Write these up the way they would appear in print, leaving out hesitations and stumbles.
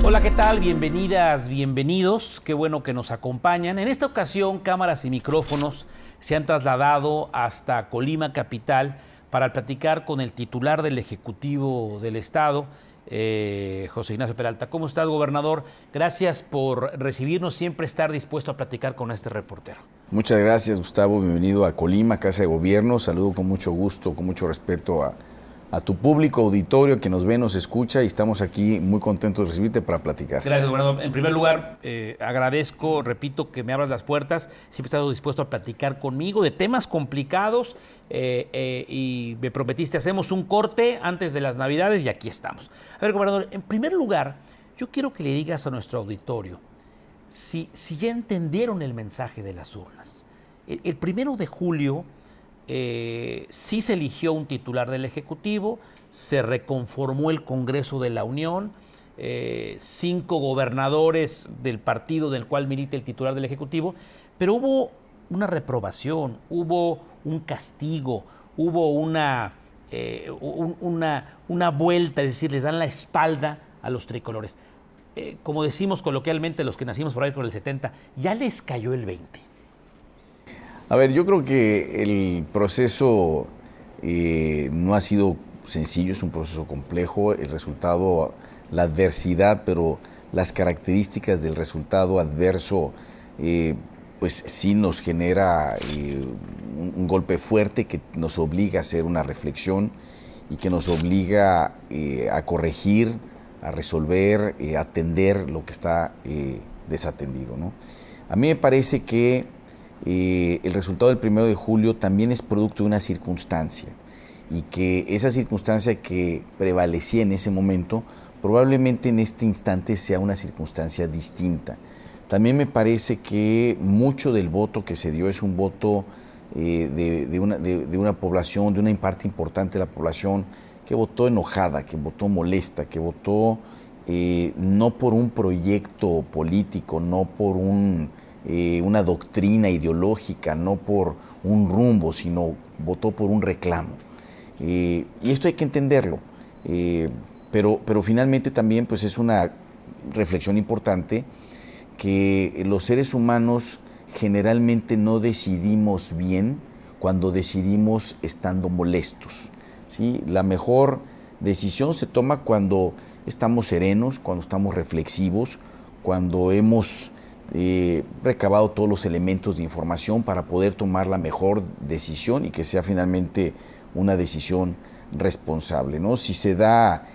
Hola, ¿qué tal? Bienvenidas, bienvenidos. Qué bueno que nos acompañan. En esta ocasión, cámaras y micrófonos se han trasladado hasta Colima capital para platicar con el titular del Ejecutivo del Estado, José Ignacio Peralta. ¿Cómo estás, gobernador? Gracias por recibirnos, siempre estar dispuesto a platicar con este reportero. Muchas gracias, Gustavo. Bienvenido a Colima, Casa de Gobierno. Saludo con mucho gusto, con mucho respeto a tu público auditorio que nos ve, nos escucha, y estamos aquí muy contentos de recibirte para platicar. Gracias, gobernador. En primer lugar, agradezco, repito, que me abras las puertas. Siempre he estado dispuesto a platicar conmigo de temas complicados y me prometiste, hacemos un corte antes de las Navidades y aquí estamos. A ver, gobernador, en primer lugar, yo quiero que le digas a nuestro auditorio si ya entendieron el mensaje de las urnas. El 1 de julio sí se eligió un titular del Ejecutivo, se reconformó el Congreso de la Unión, 5 gobernadores del partido del cual milita el titular del Ejecutivo, pero hubo una reprobación, hubo un castigo, hubo una vuelta, es decir, les dan la espalda a los tricolores. Como decimos coloquialmente los que nacimos por ahí por el 70, ya les cayó el 20. A ver, yo creo que el proceso no ha sido sencillo, es un proceso complejo. El resultado, la adversidad, pero las características del resultado adverso, pues sí nos genera un golpe fuerte que nos obliga a hacer una reflexión y que nos obliga a corregir, a resolver, a atender lo que está desatendido, ¿no? A mí me parece que el resultado del 1 de julio también es producto de una circunstancia, y que esa circunstancia que prevalecía en ese momento probablemente en este instante sea una circunstancia distinta. También me parece que mucho del voto que se dio es un voto de una población, de una parte importante de la población que votó enojada, que votó molesta, que votó no por un proyecto político, no por una doctrina ideológica, no por un rumbo, sino votó por un reclamo. Y esto hay que entenderlo, pero finalmente también pues es una reflexión importante que los seres humanos generalmente no decidimos bien cuando decidimos estando molestos, ¿sí? La mejor decisión se toma cuando estamos serenos, cuando estamos reflexivos, cuando hemos recabado todos los elementos de información para poder tomar la mejor decisión y que sea finalmente una decisión responsable, ¿no? Si se da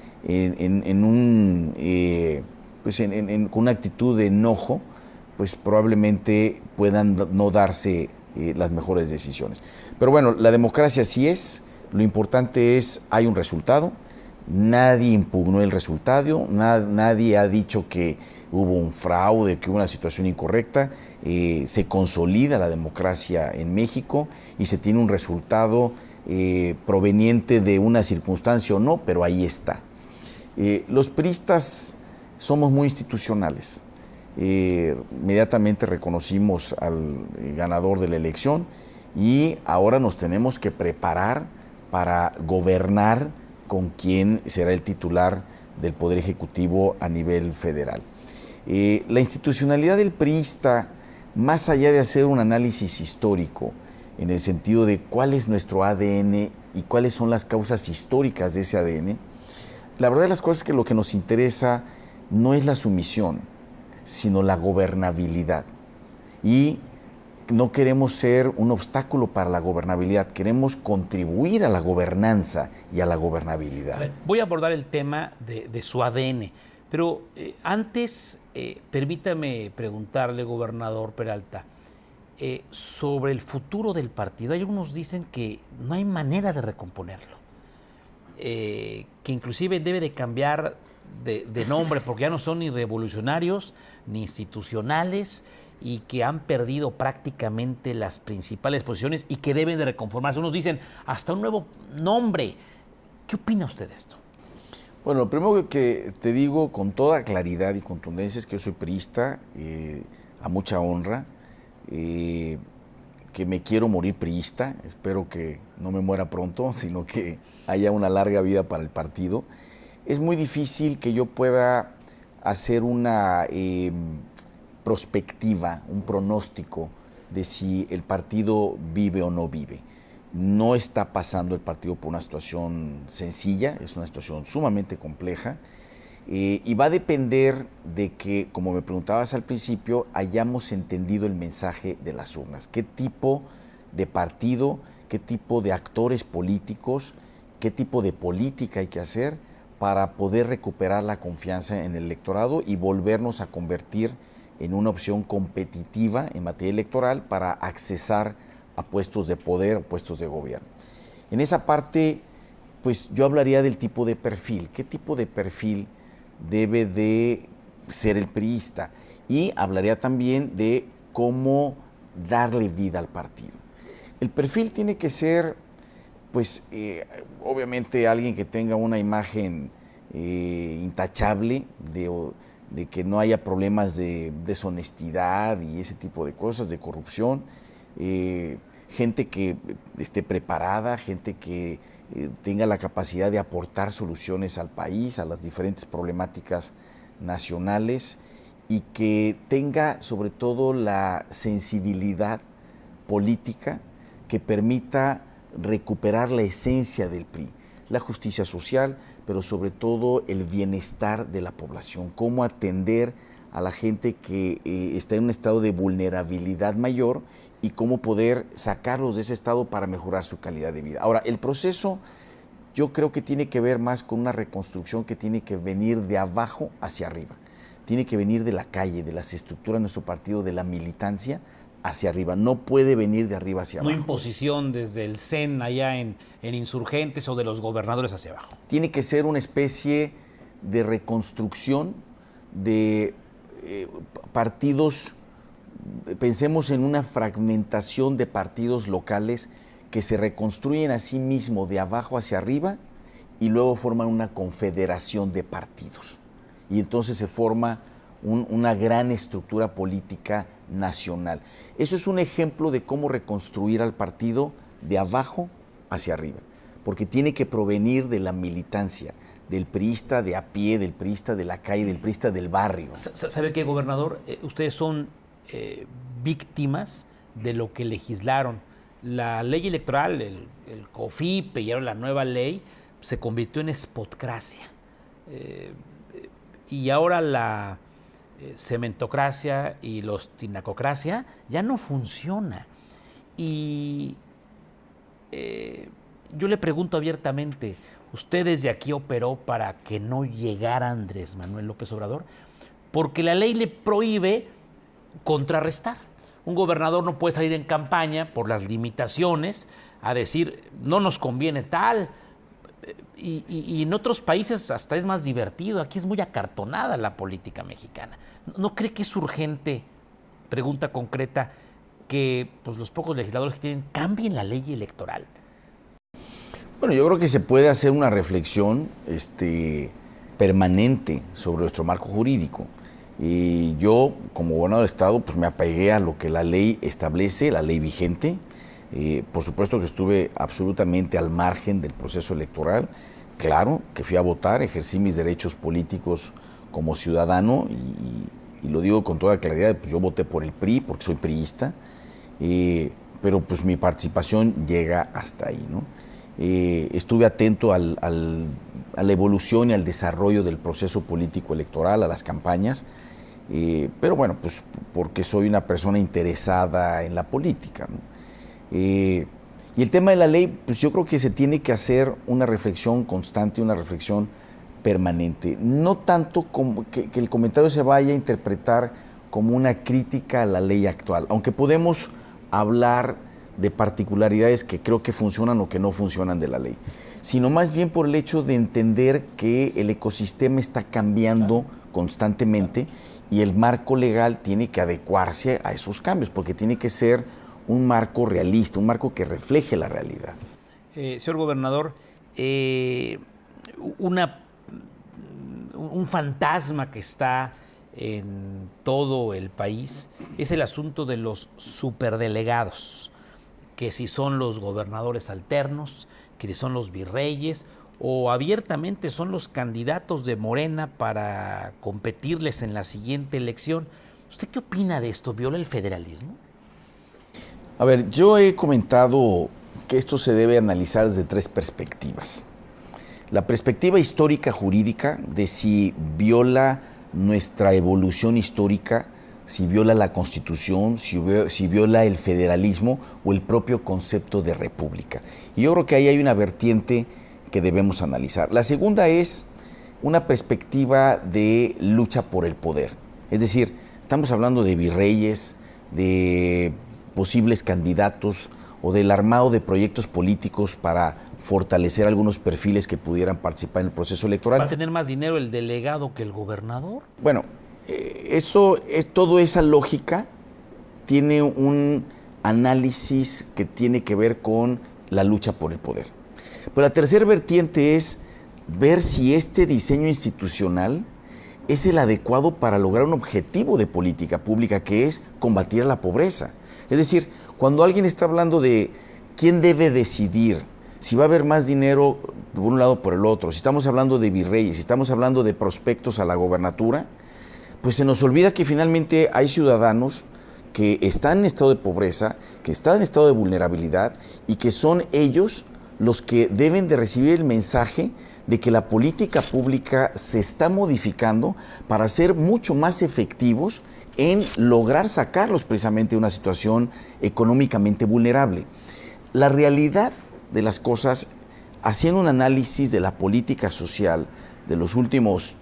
con una actitud de enojo, pues probablemente puedan no darse las mejores decisiones. Pero bueno, la democracia sí es, lo importante es, hay un resultado, nadie impugnó el resultado, nadie ha dicho que hubo un fraude, que hubo una situación incorrecta. Se consolida la democracia en México y se tiene un resultado proveniente de una circunstancia o no, pero ahí está. Los priistas somos muy institucionales. Inmediatamente reconocimos al ganador de la elección y ahora nos tenemos que preparar para gobernar con quien será el titular del Poder Ejecutivo a nivel federal. La institucionalidad del priista, más allá de hacer un análisis histórico, en el sentido de cuál es nuestro ADN y cuáles son las causas históricas de ese ADN, la verdad de las cosas es que lo que nos interesa no es la sumisión, sino la gobernabilidad. Y no queremos ser un obstáculo para la gobernabilidad, queremos contribuir a la gobernanza y a la gobernabilidad. A ver, voy a abordar el tema de su ADN, pero antes permítame preguntarle, gobernador Peralta, sobre el futuro del partido. Hay algunos dicen que no hay manera de recomponerlo, que inclusive debe de cambiar de nombre porque ya no son ni revolucionarios ni institucionales y que han perdido prácticamente las principales posiciones y que deben de reconformarse. Unos dicen hasta un nuevo nombre. ¿Qué opina usted de esto? Bueno, lo primero que te digo con toda claridad y contundencia es que yo soy priista, a mucha honra, que me quiero morir priista, espero que no me muera pronto, sino que haya una larga vida para el partido. Es muy difícil que yo pueda hacer una prospectiva, un pronóstico de si el partido vive o no vive. No está pasando el partido por una situación sencilla, es una situación sumamente compleja, y va a depender de que, como me preguntabas al principio, hayamos entendido el mensaje de las urnas. ¿Qué tipo de partido, qué tipo de actores políticos, qué tipo de política hay que hacer para poder recuperar la confianza en el electorado y volvernos a convertir en una opción competitiva en materia electoral para accesar a puestos de poder o puestos de gobierno? En esa parte, pues yo hablaría del tipo de perfil. ¿Qué tipo de perfil debe de ser el priista? Y hablaría también de cómo darle vida al partido. El perfil tiene que ser, pues, obviamente alguien que tenga una imagen intachable de que no haya problemas de deshonestidad y ese tipo de cosas, de corrupción, gente que esté preparada, gente que tenga la capacidad de aportar soluciones al país, a las diferentes problemáticas nacionales, y que tenga sobre todo la sensibilidad política que permita recuperar la esencia del PRI, la justicia social, pero sobre todo el bienestar de la población, cómo atender a la gente que está en un estado de vulnerabilidad mayor y cómo poder sacarlos de ese estado para mejorar su calidad de vida. Ahora, el proceso yo creo que tiene que ver más con una reconstrucción que tiene que venir de abajo hacia arriba. Tiene que venir de la calle, de las estructuras de nuestro partido, de la militancia hacia arriba. No puede venir de arriba hacia abajo. No imposición desde el CEN allá en Insurgentes o de los gobernadores hacia abajo. Tiene que ser una especie de reconstrucción de partidos. Pensemos en una fragmentación de partidos locales que se reconstruyen a sí mismos de abajo hacia arriba y luego forman una confederación de partidos. Y entonces se forma una gran estructura política nacional. Eso es un ejemplo de cómo reconstruir al partido de abajo hacia arriba, porque tiene que provenir de la militancia, del priista de a pie, del priista de la calle, del priista del barrio. ¿Sabe qué, gobernador? Ustedes son víctimas de lo que legislaron. La ley electoral, el COFIPE y ahora la nueva ley, se convirtió en spotcracia. Y ahora la cementocracia y los tinacocracia ya no funciona. Y yo le pregunto abiertamente, ¿usted desde aquí operó para que no llegara Andrés Manuel López Obrador? Porque la ley le prohíbe contrarrestar. Un gobernador no puede salir en campaña por las limitaciones a decir no nos conviene tal. Y en otros países hasta es más divertido. Aquí es muy acartonada la política mexicana. ¿No cree que es urgente, pregunta concreta, que pues, los pocos legisladores que tienen cambien la ley electoral? Bueno, yo creo que se puede hacer una reflexión permanente sobre nuestro marco jurídico. Y yo, como gobernador del Estado, pues me apegué a lo que la ley establece, la ley vigente. Por supuesto que estuve absolutamente al margen del proceso electoral. Claro que fui a votar, ejercí mis derechos políticos como ciudadano y lo digo con toda claridad, pues yo voté por el PRI porque soy priista, pero pues mi participación llega hasta ahí, ¿no? Estuve atento a la evolución y al desarrollo del proceso político electoral, a las campañas, pero bueno, pues porque soy una persona interesada en la política, ¿no? Y el tema de la ley, pues yo creo que se tiene que hacer una reflexión constante, una reflexión permanente. No tanto como que el comentario se vaya a interpretar como una crítica a la ley actual, aunque podemos hablar de particularidades que creo que funcionan o que no funcionan de la ley, sino más bien por el hecho de entender que el ecosistema está cambiando constantemente y el marco legal tiene que adecuarse a esos cambios, porque tiene que ser un marco realista, un marco que refleje la realidad. Señor gobernador, un fantasma que está en todo el país es el asunto de los superdelegados, que si son los gobernadores alternos, que si son los virreyes o abiertamente son los candidatos de Morena para competirles en la siguiente elección. ¿Usted qué opina de esto? ¿Viola el federalismo? A ver, yo he comentado que esto se debe analizar desde tres perspectivas. La perspectiva histórica jurídica de si viola nuestra evolución histórica, si viola la Constitución, si viola el federalismo o el propio concepto de república. Y yo creo que ahí hay una vertiente que debemos analizar. La segunda es una perspectiva de lucha por el poder. Es decir, estamos hablando de virreyes, de posibles candidatos o del armado de proyectos políticos para fortalecer algunos perfiles que pudieran participar en el proceso electoral. ¿Va a tener más dinero el delegado que el gobernador? Bueno, toda esa lógica tiene un análisis que tiene que ver con la lucha por el poder. Pero la tercera vertiente es ver si este diseño institucional es el adecuado para lograr un objetivo de política pública, que es combatir la pobreza. Es decir, cuando alguien está hablando de quién debe decidir si va a haber más dinero por un lado o por el otro, si estamos hablando de virreyes, si estamos hablando de prospectos a la gobernatura, pues se nos olvida que finalmente hay ciudadanos que están en estado de pobreza, que están en estado de vulnerabilidad y que son ellos los que deben de recibir el mensaje de que la política pública se está modificando para ser mucho más efectivos en lograr sacarlos precisamente de una situación económicamente vulnerable. La realidad de las cosas, haciendo un análisis de la política social de los últimos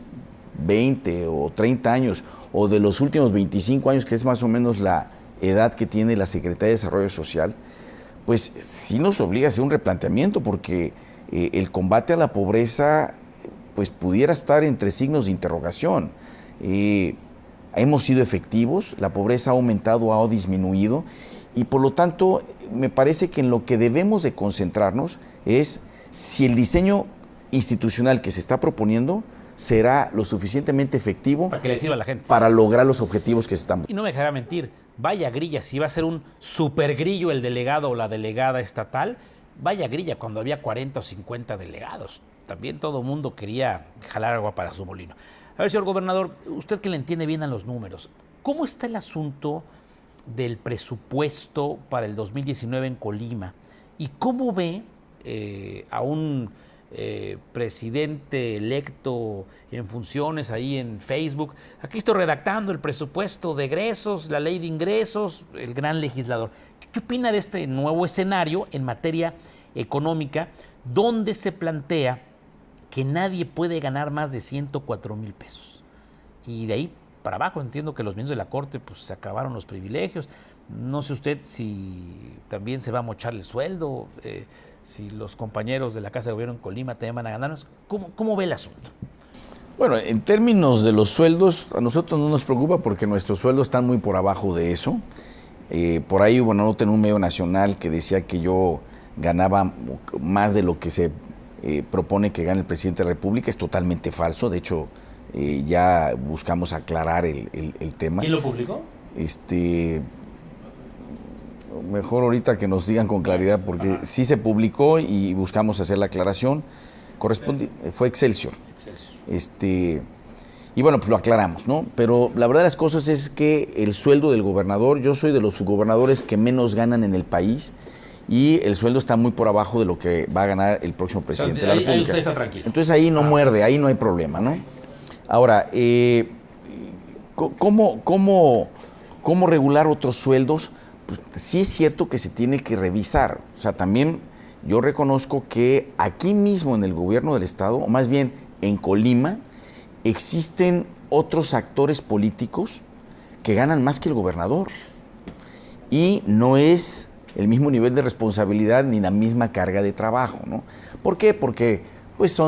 20 o 30 años o de los últimos 25 años, que es más o menos la edad que tiene la Secretaría de Desarrollo Social, pues sí nos obliga a hacer un replanteamiento, porque el combate a la pobreza pues pudiera estar entre signos de interrogación. Hemos sido efectivos, la pobreza ha aumentado o ha disminuido, y por lo tanto me parece que en lo que debemos de concentrarnos es si el diseño institucional que se está proponiendo será lo suficientemente efectivo para que le sirva a la gente, para lograr los objetivos que se están buscando. Y no me dejará mentir, vaya grilla, si va a ser un supergrillo el delegado o la delegada estatal, vaya grilla cuando había 40 o 50 delegados. También todo el mundo quería jalar agua para su molino. A ver, señor gobernador, usted que le entiende bien a los números, ¿cómo está el asunto del presupuesto para el 2019 en Colima? ¿Y cómo ve a un presidente electo en funciones ahí en Facebook? Aquí estoy redactando el presupuesto de egresos, la ley de ingresos, el gran legislador. ¿Qué opina de este nuevo escenario en materia económica, donde se plantea que nadie puede ganar más de 104,000 pesos? Y de ahí para abajo entiendo que los miembros de la Corte pues se acabaron los privilegios. No sé usted si también se va a mochar el sueldo, si los compañeros de la Casa de Gobierno en Colima también van a ganarnos. ¿Cómo ve el asunto? Bueno, en términos de los sueldos, a nosotros no nos preocupa porque nuestros sueldos están muy por abajo de eso. Por ahí hubo una nota en un medio nacional que decía que yo ganaba más de lo que se propone que gane el presidente de la República. Es totalmente falso. De hecho, ya buscamos aclarar el tema. ¿Quién lo publicó? Mejor ahorita que nos digan con claridad, porque sí se publicó y buscamos hacer la aclaración. Fue Excelsior. Y bueno, pues lo aclaramos, ¿no? Pero la verdad de las cosas es que el sueldo del gobernador, yo soy de los gobernadores que menos ganan en el país, y el sueldo está muy por abajo de lo que va a ganar el próximo presidente de la República. Ahí usted está tranquilo. Entonces ahí no muerde, ahí no hay problema, ¿no? Ahora, ¿cómo regular otros sueldos? Pues sí es cierto que se tiene que revisar. O sea, también yo reconozco que aquí mismo en el gobierno del estado, o más bien en Colima, existen otros actores políticos que ganan más que el gobernador. Y no es el mismo nivel de responsabilidad ni la misma carga de trabajo, ¿no? ¿Por qué? Porque pues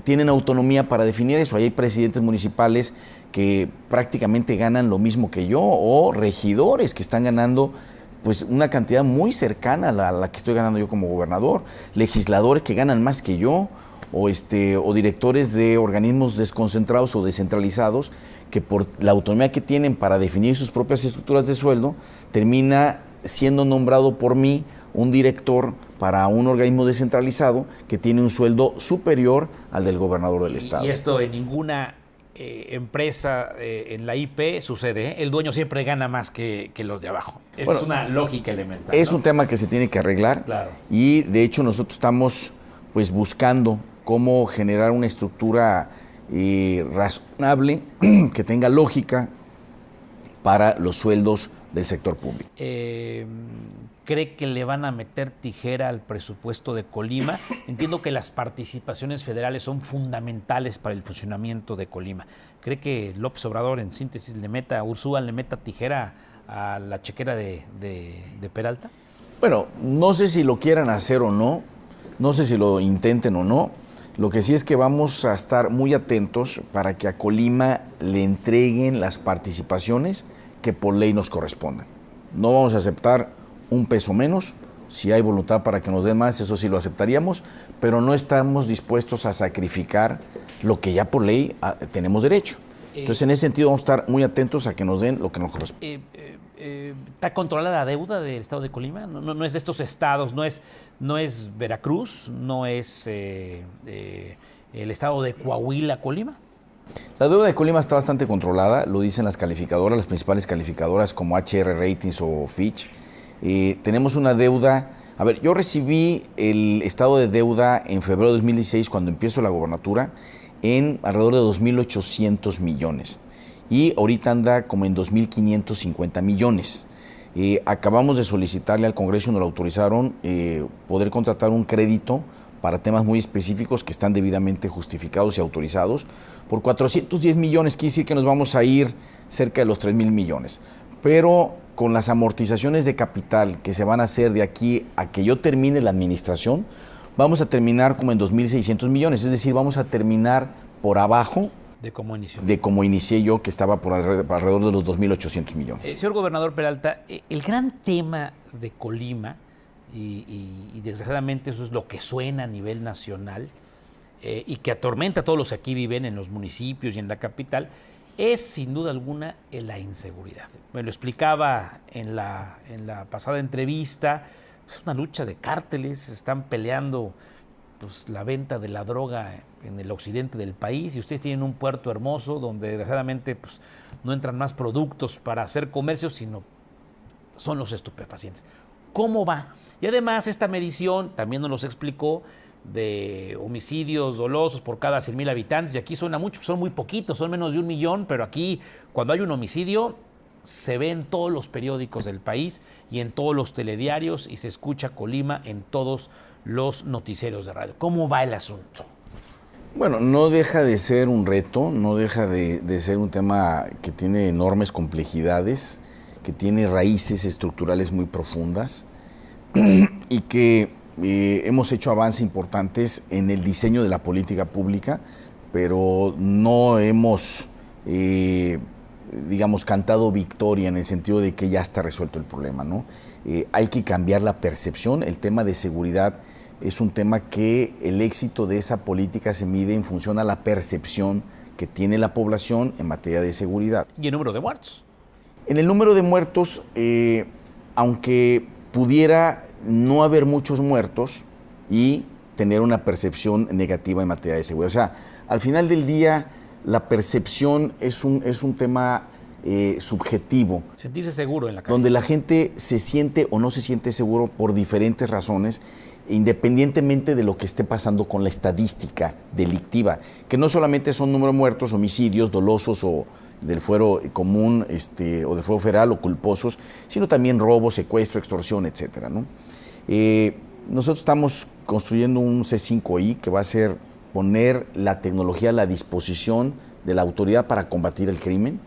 tienen autonomía para definir eso. Hay presidentes municipales que prácticamente ganan lo mismo que yo, o regidores que están ganando pues una cantidad muy cercana a la que estoy ganando yo como gobernador, legisladores que ganan más que yo, o directores de organismos desconcentrados o descentralizados que por la autonomía que tienen para definir sus propias estructuras de sueldo, termina siendo nombrado por mí un director para un organismo descentralizado que tiene un sueldo superior al del gobernador del estado. Y esto en ninguna empresa en la IP sucede, ¿eh? El dueño siempre gana más que los de abajo. Es una lógica elemental. Es ¿no? un tema que se tiene que arreglar. Claro. Y de hecho nosotros estamos pues buscando cómo generar una estructura razonable que tenga lógica para los sueldos del sector público. ¿Cree que le van a meter tijera al presupuesto de Colima? Entiendo que las participaciones federales son fundamentales para el funcionamiento de Colima. ¿Cree que López Obrador, en síntesis, Ursúa le meta tijera a la chequera de Peralta? Bueno, no sé si lo quieran hacer o no, no sé si lo intenten o no. Lo que sí es que vamos a estar muy atentos para que a Colima le entreguen las participaciones que por ley nos correspondan. No vamos a aceptar un peso menos. Si hay voluntad para que nos den más, eso sí lo aceptaríamos, pero no estamos dispuestos a sacrificar lo que ya por ley tenemos derecho. Entonces, en ese sentido, vamos a estar muy atentos a que nos den lo que nos corresponde. ¿Está controlada la deuda del estado de Colima? No es de estos estados, no es Veracruz, no es el estado de Coahuila, Colima. La deuda de Colima está bastante controlada, lo dicen las calificadoras, las principales calificadoras como HR Ratings o Fitch. Tenemos una deuda. A ver, yo recibí el estado de deuda en febrero de 2016 cuando empiezo la gobernatura en alrededor de 2.800 millones. Y ahorita anda como en 2.550 millones. Acabamos de solicitarle al Congreso y nos lo autorizaron poder contratar un crédito para temas muy específicos que están debidamente justificados y autorizados por 410 millones, quiere decir que nos vamos a ir cerca de los 3.000 millones. Pero con las amortizaciones de capital que se van a hacer de aquí a que yo termine la administración, vamos a terminar como en 2.600 millones, es decir, vamos a terminar por abajo de cómo inicié yo, que estaba por alrededor de los 2.800 millones. Señor gobernador Peralta, el gran tema de Colima, y desgraciadamente eso es lo que suena a nivel nacional, y que atormenta a todos los que aquí viven en los municipios y en la capital, es sin duda alguna la inseguridad. Me lo explicaba en la pasada entrevista, es una lucha de cárteles, están peleando pues, la venta de la droga en el occidente del país, y ustedes tienen un puerto hermoso donde desgraciadamente pues, no entran más productos para hacer comercio, sino son los estupefacientes. ¿Cómo va? Y además esta medición, también nos los explicó, de homicidios dolosos por cada 100,000 habitantes, y aquí suena mucho, son muy poquitos, son menos de 1 millón, pero aquí cuando hay un homicidio se ve en todos los periódicos del país y en todos los telediarios y se escucha Colima en todos los noticieros de radio. ¿Cómo va el asunto? Bueno, no deja de ser un reto, no deja de ser un tema que tiene enormes complejidades, que tiene raíces estructurales muy profundas y que hemos hecho avances importantes en el diseño de la política pública, pero no hemos, digamos, cantado victoria en el sentido de que ya está resuelto el problema, ¿no? Hay que cambiar la percepción. El tema de seguridad es un tema que el éxito de esa política se mide en función a la percepción que tiene la población en materia de seguridad. ¿Y el número de muertos? En el número de muertos, aunque pudiera no haber muchos muertos y tener una percepción negativa en materia de seguridad. O sea, al final del día, la percepción es un tema subjetivo. Sentirse seguro en la calle. Donde la gente se siente o no se siente seguro por diferentes razones, independientemente de lo que esté pasando con la estadística delictiva, que no solamente son número de muertos, homicidios, dolosos o del fuero común o del fuero federal o culposos, sino también robo, secuestro, extorsión, etcétera, ¿no? Nosotros estamos construyendo un C5I que va a ser poner la tecnología a la disposición de la autoridad para combatir el crimen.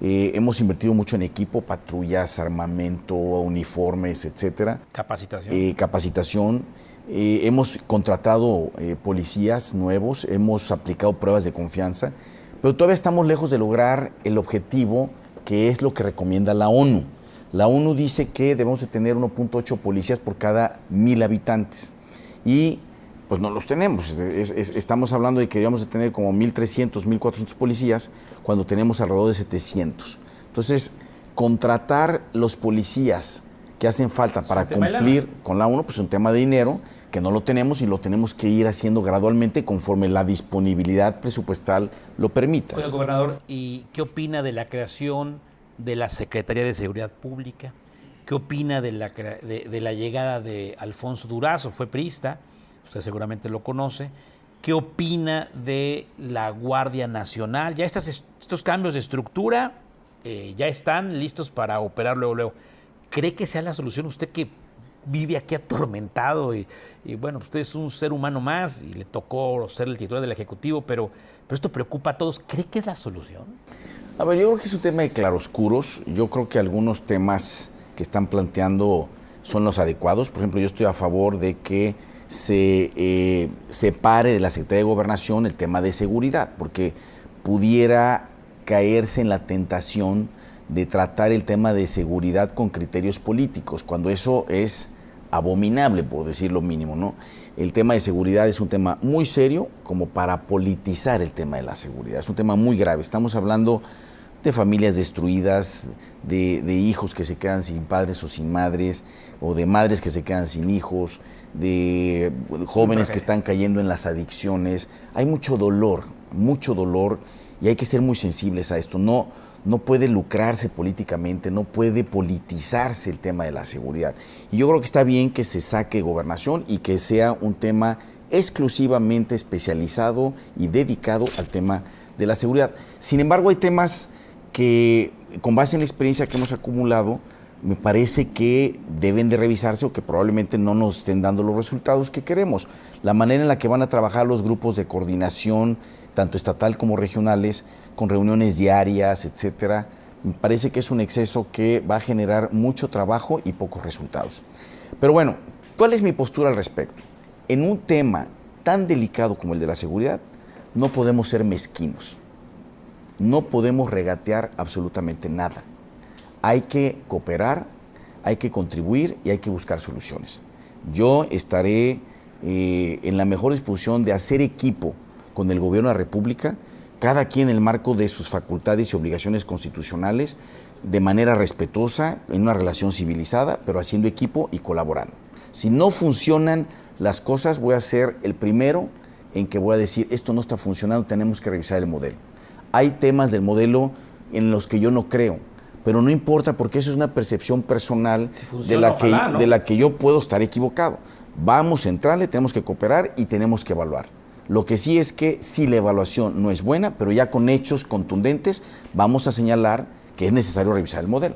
Hemos invertido mucho en equipo, patrullas, armamento, uniformes, etcétera. Capacitación. Capacitación. Hemos contratado policías nuevos, hemos aplicado pruebas de confianza, pero todavía estamos lejos de lograr el objetivo que es lo que recomienda la ONU. La ONU dice que debemos de tener 1.8 policías por cada 1,000 habitantes y pues no los tenemos. Estamos hablando de que deberíamos de tener como 1,300, 1,400 policías cuando tenemos alrededor de 700. Entonces, contratar los policías que que hacen falta para tema de cumplir con la 1, pues un tema de dinero, que no lo tenemos y lo tenemos que ir haciendo gradualmente conforme la disponibilidad presupuestal lo permita. Oiga, gobernador, ¿y qué opina de la creación de la Secretaría de Seguridad Pública? ¿Qué opina de la llegada de Alfonso Durazo? Fue priista, usted seguramente lo conoce. ¿Qué opina de la Guardia Nacional? Ya estos cambios de estructura ya están listos para operar luego. ¿Cree que sea la solución? Usted que vive aquí atormentado y bueno, usted es un ser humano más y le tocó ser el titular del Ejecutivo, pero esto preocupa a todos. ¿Cree que es la solución? A ver, yo creo que es un tema de claroscuros. Yo creo que algunos temas que están planteando son los adecuados. Por ejemplo, yo estoy a favor de que se separe de la Secretaría de Gobernación el tema de seguridad, porque pudiera caerse en la tentación de tratar el tema de seguridad con criterios políticos, cuando eso es abominable, por decir lo mínimo, ¿no? El tema de seguridad es un tema muy serio como para politizar el tema de la seguridad. Es un tema muy grave. Estamos hablando de familias destruidas, de hijos que se quedan sin padres o sin madres, o de madres que se quedan sin hijos, de jóvenes que están cayendo en las adicciones. Hay mucho dolor, y hay que ser muy sensibles a esto. No puede lucrarse políticamente, no puede politizarse el tema de la seguridad. Y yo creo que está bien que se saque gobernación y que sea un tema exclusivamente especializado y dedicado al tema de la seguridad. Sin embargo, hay temas que, con base en la experiencia que hemos acumulado, me parece que deben de revisarse o que probablemente no nos estén dando los resultados que queremos. La manera en la que van a trabajar los grupos de coordinación, tanto estatal como regionales, con reuniones diarias, etcétera, me parece que es un exceso que va a generar mucho trabajo y pocos resultados. Pero bueno, ¿cuál es mi postura al respecto? En un tema tan delicado como el de la seguridad, no podemos ser mezquinos. No podemos regatear absolutamente nada. Hay que cooperar, hay que contribuir y hay que buscar soluciones. Yo estaré en la mejor disposición de hacer equipo con el Gobierno de la República, cada quien en el marco de sus facultades y obligaciones constitucionales, de manera respetuosa, en una relación civilizada, pero haciendo equipo y colaborando. Si no funcionan las cosas, voy a ser el primero en que voy a decir, esto no está funcionando, tenemos que revisar el modelo. Hay temas del modelo en los que yo no creo, pero no importa porque eso es una percepción personal de la que yo puedo estar equivocado. Vamos a entrarle, tenemos que cooperar y tenemos que evaluar. Lo que sí es que si la evaluación no es buena, pero ya con hechos contundentes, vamos a señalar que es necesario revisar el modelo.